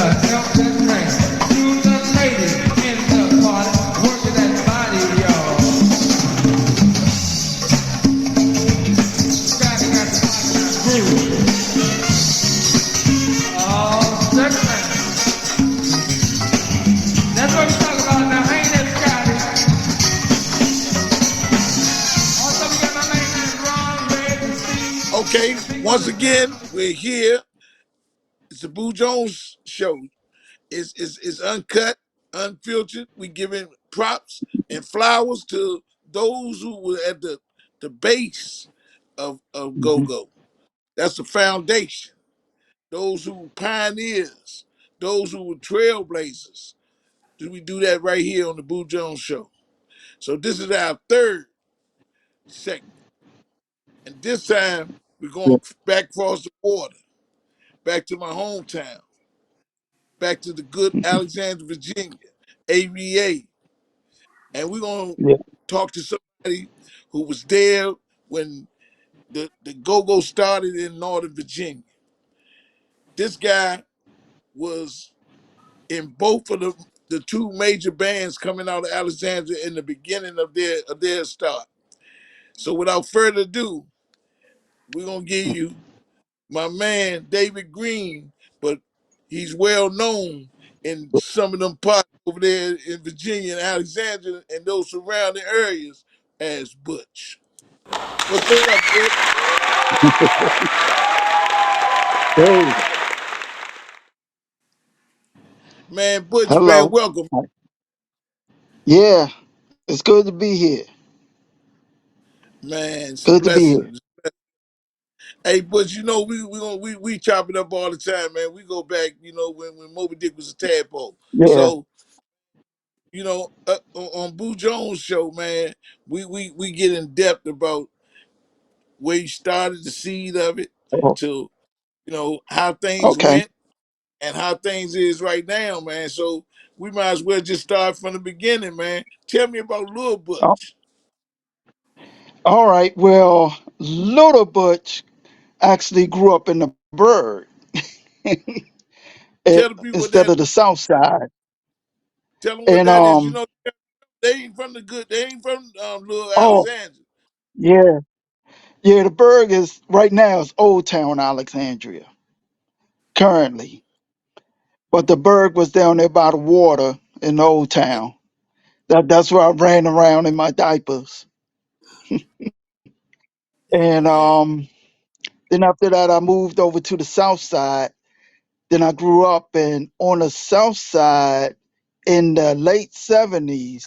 help that man. To the ladies in the party, working that body, y'all. Scotty got the groove. Oh, that man. That's what we're talking about now. Ain't that Scotty? Also, we got my man Ron, Red, and Steve. Okay, And Steve once on the again, piano. we're here. It's the Boo Jones show. It's uncut, unfiltered. We giving props and flowers to those who were at the base of go Hmm. go. That's the foundation. Those who were pioneers, those who were trailblazers. We do that right here on the Boo Jones show. So this is our third segment, and this time we're Yeah. going back across the water, back to my hometown, back to the good Alexandria, Virginia, AVA, and we're gonna Yeah. talk to somebody who was there when the go-go started in Northern Virginia. This guy was in both of the two major bands coming out of Alexandria in the beginning of their start. So without further ado, we're gonna give you my man David Green, but he's well known in some of them parts over there in Virginia and Alexandria and those surrounding areas as Butch. What's up, Butch? Hey, Man, Butch, man, hello. welcome. Yeah, it's good to be here. Man, it's a Good to be here. blessing. Hey, Butch, you know we chop it up all the time, man. We go back, when Moby Dick was a tadpole. Yeah. So on Boo Jones show, man, we get in depth about where you started, the seed of it, Oh, to how things okay. went and how things is right now, man. So we might as well just start from the beginning, man. Tell me about Lil Oh, Butch. all right. Well, Little Butch actually grew up in the Burg Tell the people what instead that of is. the South Side. Tell them what And that is. They ain't from the good. They ain't from Little oh Alexandria. yeah, yeah. The Burg is right now is Old Town Alexandria currently, but the Burg was down there by the water in the Old Yeah, Town. That's where I ran around in my diapers. And yeah. then after that, I moved over to the South Side. Then I grew up on the South Side in the late '70s.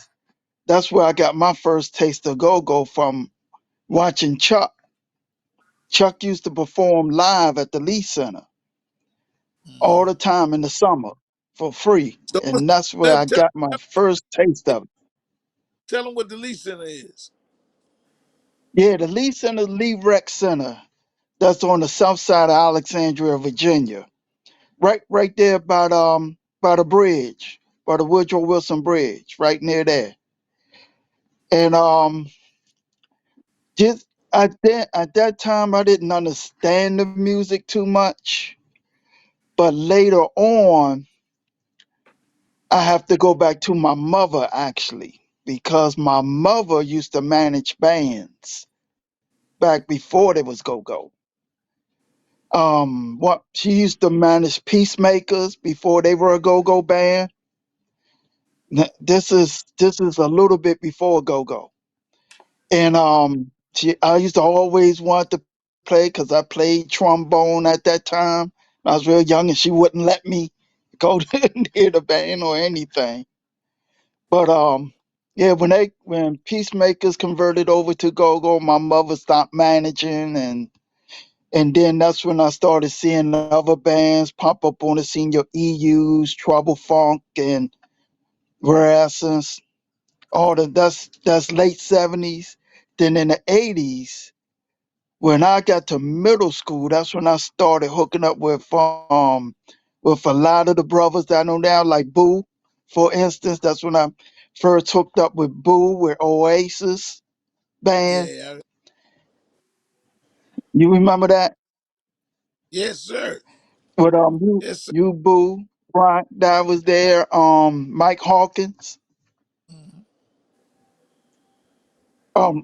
That's where I got my first taste of go-go from watching Chuck. Chuck used to perform live at the Lee Center all the Mhm. time in the summer for free. So And that's where tell, I tell, got my first taste of it. tell them what the Lee Center is. Yeah, the Lee Center, Lee Rec Center, that's on the south side of Alexandria, Virginia. Right there by the bridge, by the Woodrow Wilson Bridge, right near there. And just at that time I didn't understand the music too much. But later on, I have to go back to my mother actually, because my mother used to manage bands back before there was go-go. What she used to manage Peacemakers before they were a go-go band. This is a little bit before go-go. And I used to always want to play because I played trombone at that time. I was real young, and she wouldn't let me go near the band or anything. But yeah, when Peacemakers converted over to go-go, my mother stopped managing, and then that's when I started seeing other bands pop up on the scene, your EU's, Trouble Funk, and Rare Essence. That's late '70s. Then in the '80s, when I got to middle school, that's when I started hooking up with a lot of the brothers that I know now, like Boo, for instance. That's when I first hooked up with Boo with Oasis band. Yeah, You remember that? yes, sir. With Yes, sir. you Boo. Right, that was there. Mike Hawkins, Mhm.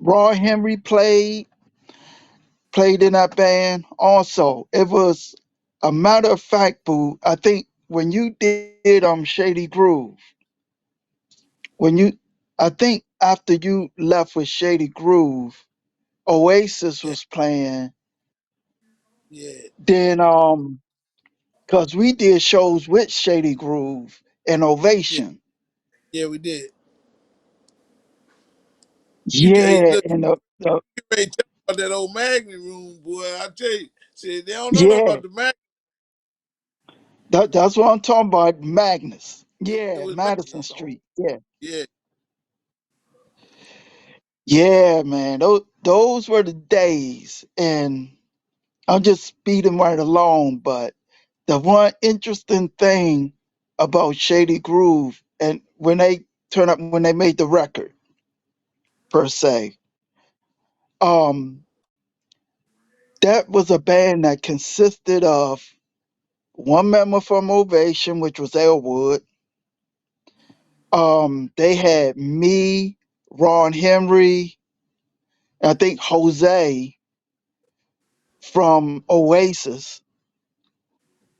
Roy Henry played in that band. Also, it was a matter of fact, boo. I think when you did Shady Groove, when you, I think after you left with Shady Groove, Oasis Yeah, was playing. yeah, Then cause we did shows with Shady Groove and yeah, Ovation. yeah. We did. Hey, Yeah, look, and the you ready to tell about that old magnet room, boy? I tell you, see, they don't know nothing yeah, about the magnet. that's what I'm talking about. Magnus. It Yeah, was Madison magnet. Street. Yeah. Yeah, Yeah, man. Those were the days. And I'm just speeding right along, but the one interesting thing about Shady Groove and when they made the record per se, um, that was a band that consisted of one member from Ovation, which was Elwood. They had me, Ron Henry, I think Jose from Oasis,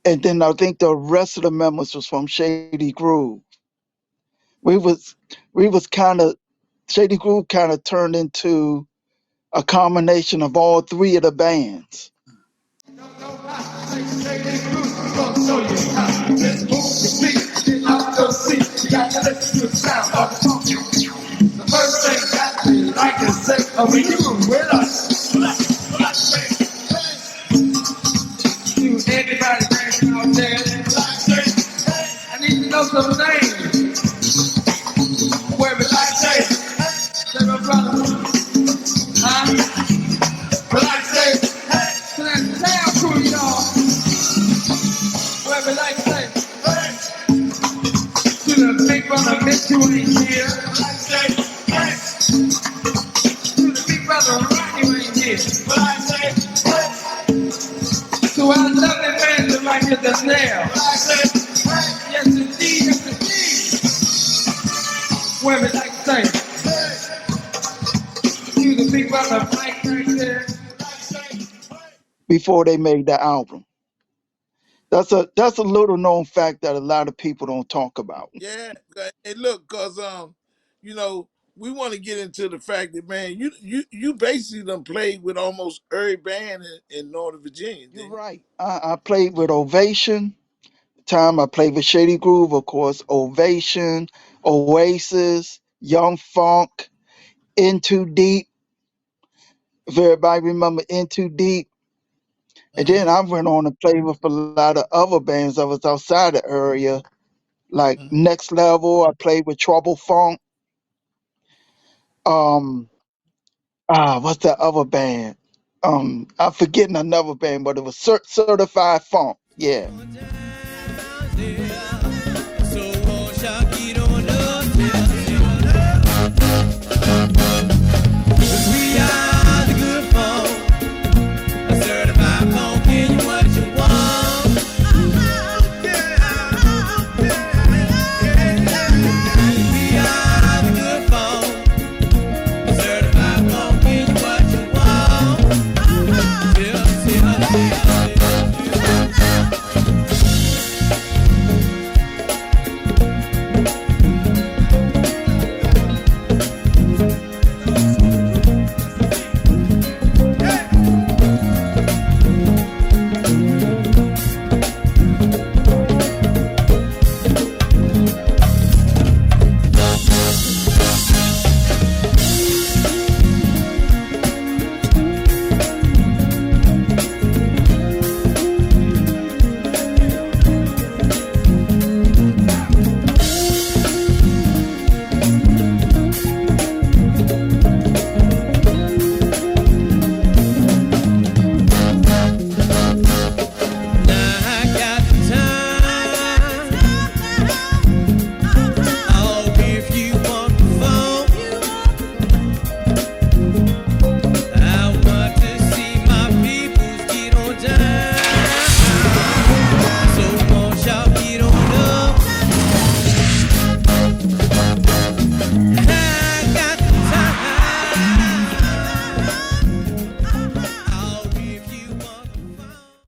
and then I think the rest of the members was from Shady Groove. We was we was kind of Shady Groove kind of turned into a combination of all three of the bands. Don't know how. Take this route, gonna show you how. Let's move your feet, get out your seat. You gotta listen to the sound of the funky. The first thing that we like to say, when you with us, to everybody dancing out there, I need to know some names. Where we like say my brother, huh? We like to that sound crew, y'all. Where we like to the big brother, miss you ain't here. To the big brother, Ronnie ain't here. To our lovely fans that like it, the snail. Yes, indeed, yes, indeed. Where we like to the big brother, Mike right there. Before they made the album. That's a little known fact that a lot of people don't talk about. yeah. And look, cause you know, we want to get into the fact that man, you basically done played with almost every band in Northern Virginia, You're didn't you? right. I played with Ovation. Time I played with Shady Groove, of course. Ovation, Oasis, Young Funk, In Too Deep. If everybody remember In Too Deep. And then Mm-hmm. I went on to play with a lot of other bands that was outside the area, like Mm-hmm. Next Level. I played with Trouble Funk. Um, what's that other band? I'm forgetting another band, but it was Certified Funk. Yeah.